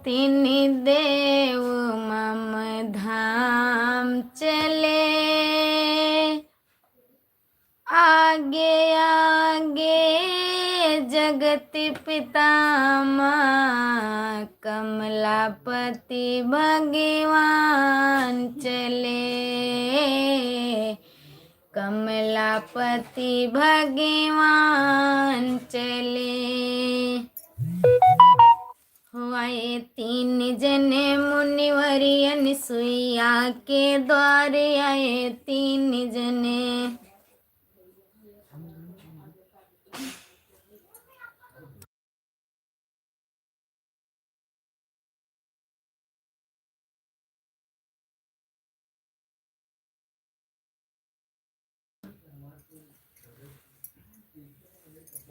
तीन देव मम धाम चले, आगे आगे जगत पितामह कमलापति भगवान चले, कमलापति भगवान चले। आए तीन जने मुनिवरी अनसुईया के द्वारे, आए तीन जने।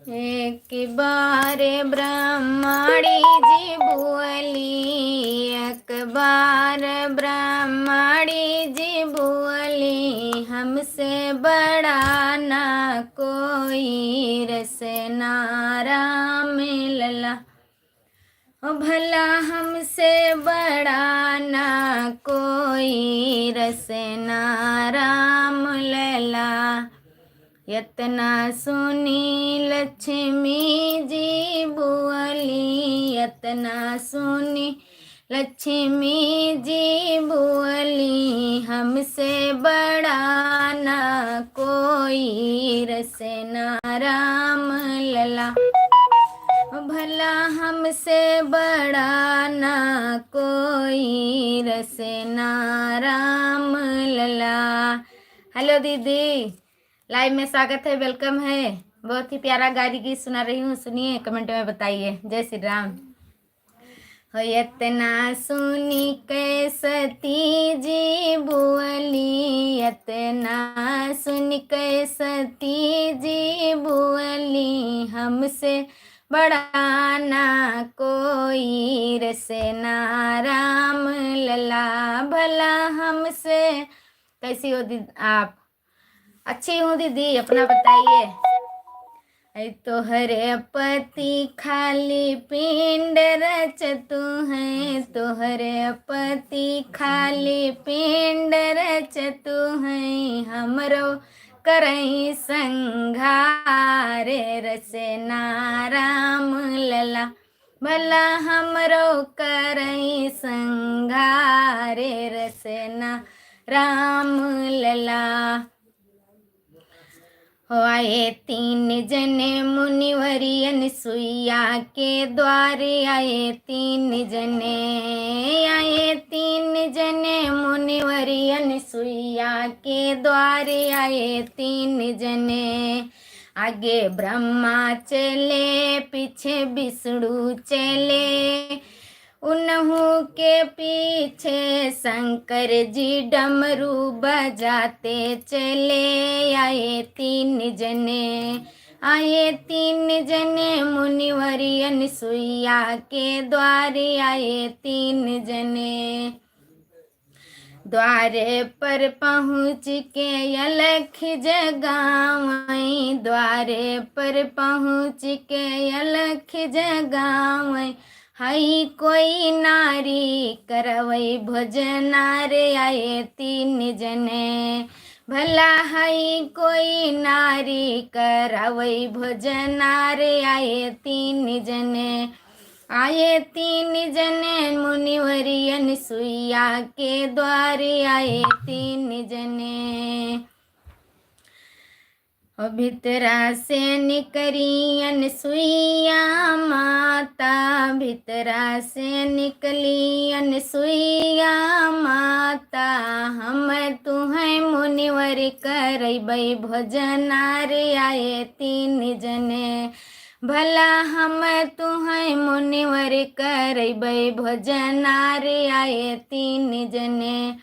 एक बार ब्रह्मणी जी बोली, एक बार ब्रह्मणी जी बोली, हमसे बड़ा ना कोई रसना राम लला। भला हमसे बड़ा ना कोई रसना राम लला। यतना सुनी लक्ष्मी जी बोली, यतना सुनी लक्ष्मी जी बोली, हमसे बड़ा ना कोई रसना राम लला। भला हमसे बड़ा ना कोई रसना राम लला। हेलो दीदी, लाइव में स्वागत है, वेलकम है। बहुत ही प्यारा गारी गीत सुना रही हूँ, सुनिए, कमेंट में बताइए। जय श्री राम। हो यतना सुनी कैसती जी बोली, यतना सुनी कैसती जी बोली, हमसे बड़ा ना कोई रसना राम लला। भला हमसे, कैसी हो दीदी आप? अच्छी हूँ दीदी, अपना बताइए। तोहरे पति खाली पिंड रचतु हैं, तोहरे पति खाली पिंड रचतु हैं, हमरो करई संघार रसना राम लला। भला हमरो करई संघार रसना राम लला। आए तीन जने मुनिवरी अनसुईया के द्वारे, आए तीन जने, आए तीन जने मुनिवरी अनसुईया के द्वारे, आए तीन जने। आगे ब्रह्मा चले, पीछे विष्णु चले, उन्हों के पीछे शंकर जी डमरू बजाते चले, आए तीन जने, आए तीन जने मुनिवरी अनसुईया के द्वारे, आए तीन जने। द्वारे पर पहुँच के अलख जगावई, द्वारे पर पहुँच के अलख जगावई, हई कोई नारी करवई भोजनारे, आए तीन जने। भला हई कोई नारी करवई भोजनारे, आए तीन जने, आए तीन जने मुनिवरी अनसुईया के द्वारे, आए तीन जने। भीतरा से निकली अनसुईया माता, भीतरा से निकली अनसुईया माता, हम तुम्हें मुनिवर करबै भोजनारे, आए तीन जने। भला हम तुम्हें मुनिवर करबै भोजनारे, आए तीन जने,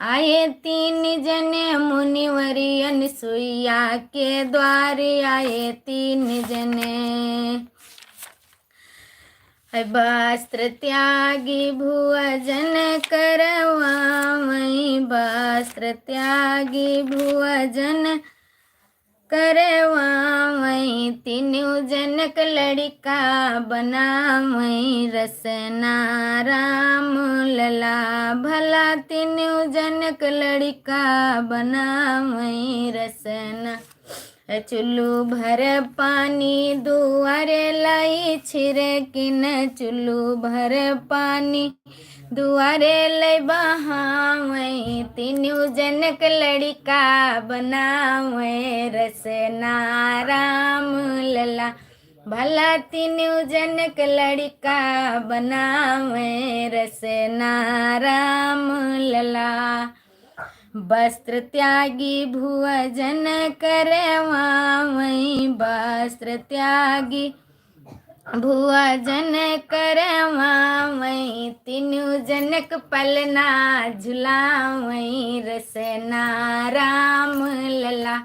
आए तीन जने मुनिवरी अनसुईया के द्वारे, आए तीन जने। वस्त्र त्यागी भुवजन करवावई, वस्त्र त्यागी भुवजन करवावई, तीनों जनक लड़का बनावई रसना राम लला। भला तीनों जनक लड़का बनावई रसना। चुल्लू भर पानी दुआरे लाई छिड़किन। चुल्लू भर पानी दुआरे लई बहावई। तीनों जनक लड़का बनावई रसना राम लला। भला तीनों जनक लड़का बनावे रसना राम लला। वस्त्र त्यागी भुवजन करवावई। वस्त्र त्यागी भुवजन करवावई। तीनों जनक पलना झुलावई रसना राम लला।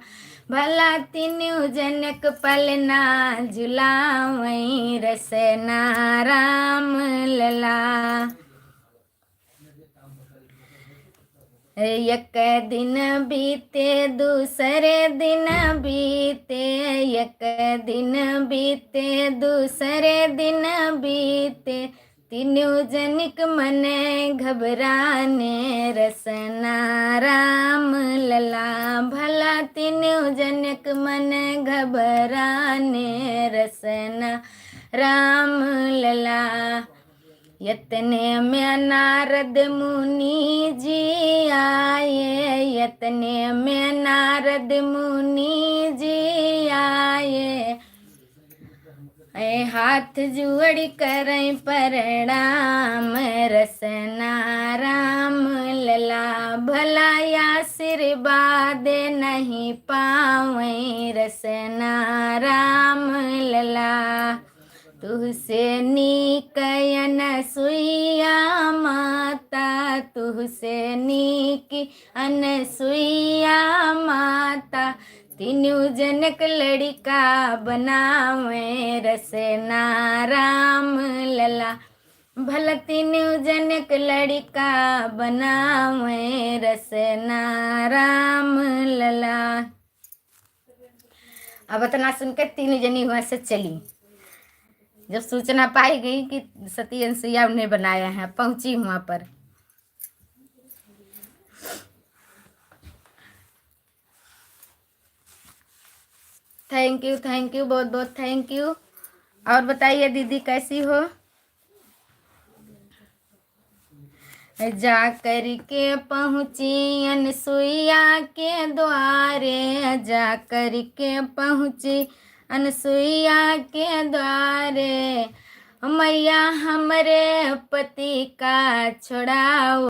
भला तीनों जनक पलना झुलावई रसना राम लला। एक दिन बीते दूसरे दिन बीते। एक दिन बीते दूसरे दिन बीते। तीनों जनक मन घबराने रसना राम लला। भला तीनों जनक मन घबराने रसना राम लला। यतने में नारद मुनि जी आए। यतने में नारद मुनि जी आए। हाथ जोड़ करें प्रणाम रसना राम लला। भला आशीर्वाद नहीं पावे रसना राम लला। तुहसे नीकयन सुइया माता। तुहसे नीक अनसुइया माता। तीनों जनक लड़का बनावे रसना राम लला। भला तीनों जनक लड़का बनावे रसना राम लला। अब इतना सुनकर तीनों जनी वहां से चली। जब सूचना पाई गई कि सती अनसुईया उन्हें बनाया है, पहुंची वहां पर। थैंक यू बहुत बहुत थैंक यू। और बताइए दीदी कैसी हो। जा कर के पहुँची अनसुईया के द्वारे। जा कर के पहुँची अनसुईया के द्वारे। मैया हमरे पति का छोड़ाओ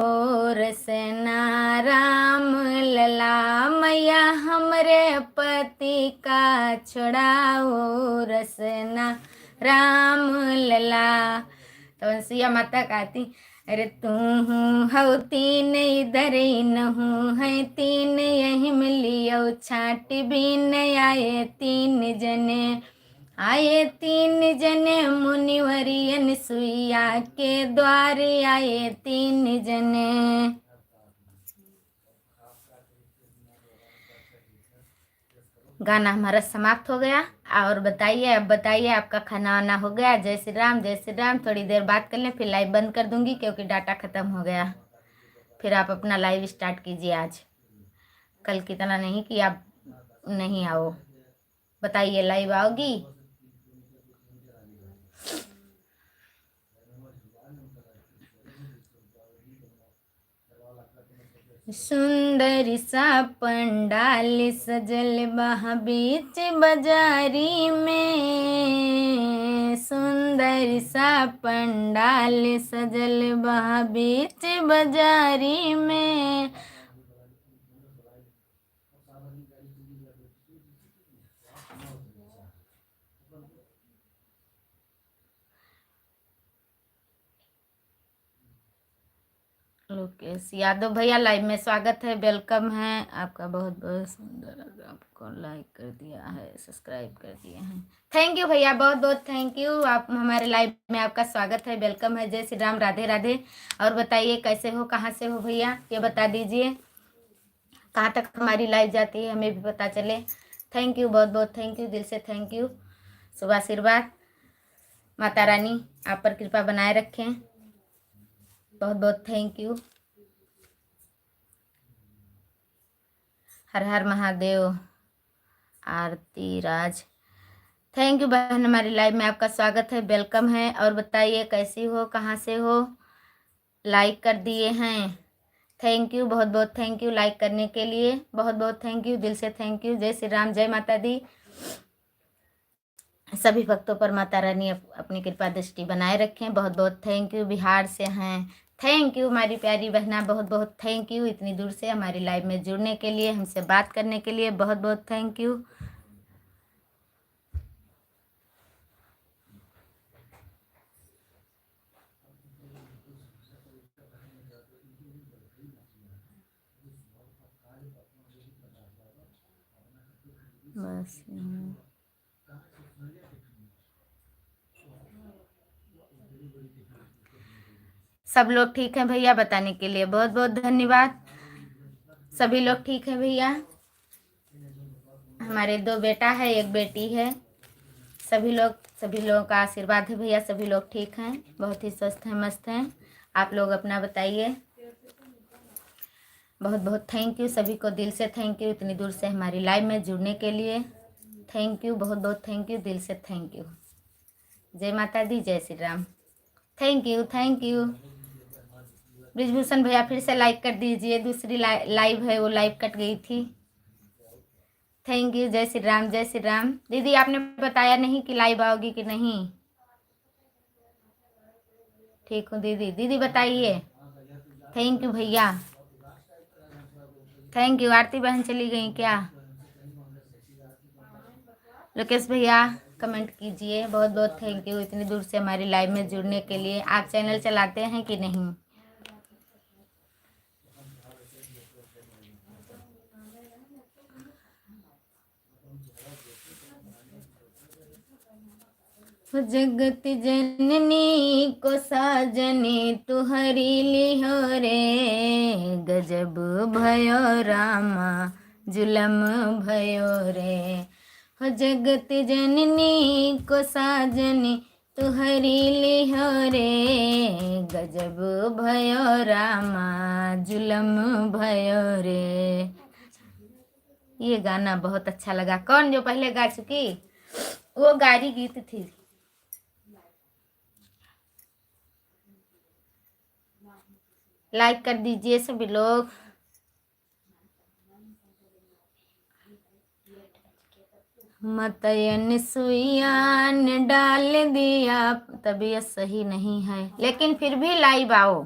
रसना राम लला। मैया हमरे पति का छोड़ाओ रसना राम लला। तो अनसुईया माता कहती, अरे तू हूँ तीन इधर नहूँ है तीन यही मिलियो। छाट भी न आए तीन जने। आए तीन जने मुनिवरी अनसुईया के द्वारे आए तीन जने। गाना हमारा समाप्त हो गया। और बताइए, अब बताइए आपका खाना वाना हो गया। जय श्री राम जय श्री राम। थोड़ी देर बात कर लें फिर लाइव बंद कर दूंगी क्योंकि डाटा ख़त्म हो गया। फिर आप अपना लाइव स्टार्ट कीजिए। आज कल की तरह नहीं कि आप नहीं आओ। बताइए लाइव आओगी। सुंदर सा पंडाल सजल बहा बीच बाजारी में। सुंदर सा पंडाल सजल बहा बीच बाजारी में। लोकेश यादव भैया लाइव में स्वागत है, वेलकम है आपका। बहुत बहुत सुंदर। आपको लाइक कर दिया है, सब्सक्राइब कर दिए हैं। थैंक यू भैया, बहुत बहुत थैंक यू। आप हमारे लाइव में आपका स्वागत है, वेलकम है। जय श्री राम राधे राधे। और बताइए कैसे हो, कहाँ से हो भैया, ये बता दीजिए। कहाँ तक हमारी लाइव जाती है हमें भी पता चले। थैंक यू, बहुत बहुत थैंक यू, दिल से थैंक यू। शुभ आशीर्वाद, माता रानी आप पर कृपा बनाए रखें। बहुत बहुत thank you. Her her Mahadev. Aarti Raj, thank you बहन, हमारी लाइव में आपका स्वागत है, वेलकम है। और बताइए कैसी हो, कहाँ से हो? लाइक कर दिए हैं, थैंक यू, बहुत बहुत थैंक यू लाइक करने के लिए, बहुत बहुत थैंक यू, दिल से थैंक यू। जय श्री राम, जय माता दी। सभी भक्तों पर माता रानी अपनी कृपा दृष्टि बनाए रखें। बहुत बहुत थैंक यू। बिहार से हैं, थैंक यू हमारी प्यारी बहना, बहुत बहुत थैंक यू इतनी दूर से हमारी लाइव में जुड़ने के लिए, हमसे बात करने के लिए, बहुत बहुत थैंक यू। बस सब लोग ठीक हैं भैया, बताने के लिए बहुत बहुत धन्यवाद। सभी लोग ठीक हैं भैया, हमारे 2 बेटा है, 1 बेटी है। सभी लोगों का आशीर्वाद है भैया, सभी लोग ठीक हैं, बहुत ही स्वस्थ हैं, मस्त हैं। आप लोग अपना बताइए। बहुत बहुत थैंक यू सभी को, दिल से थैंक यू इतनी दूर से हमारी लाइव में जुड़ने के लिए, थैंक यू, बहुत बहुत थैंक यू, दिल से थैंक यू। जय माता दी, जय Shri Ram. Thank you, thank you. Brijbhushan भैया फिर से लाइक कर दीजिए, दूसरी लाइव है, वो लाइव कट गई थी। थैंक यू, जय श्री राम, जय श्री राम। दीदी आपने बताया नहीं कि लाइव आओगी कि नहीं? ठीक हूँ दीदी, दीदी बताइए। थैंक यू भैया, थैंक यू। आरती बहन चली गई क्या? लोकेश भैया कमेंट कीजिए, बहुत बहुत थैंक यू इतनी दूर से हमारी लाइव में जुड़ने के लिए। आप चैनल चलाते हैं कि नहीं? जगत जननी को साजनी तुहरी लिहो रे, गजब भयो रामा जुलम भयो रे। हो जगत जननी को साजनी तुहरी लिहो रे, गजब भयो रामा जुलम भयो रे। ये गाना बहुत अच्छा लगा। कौन जो पहले गा चुकी? वो गारी गीत थी। लाइक कर दीजिए सभी लोग। मतयन सुइयान डाल दिया, तबीयत सही नहीं है, लेकिन फिर भी लाइव आओ।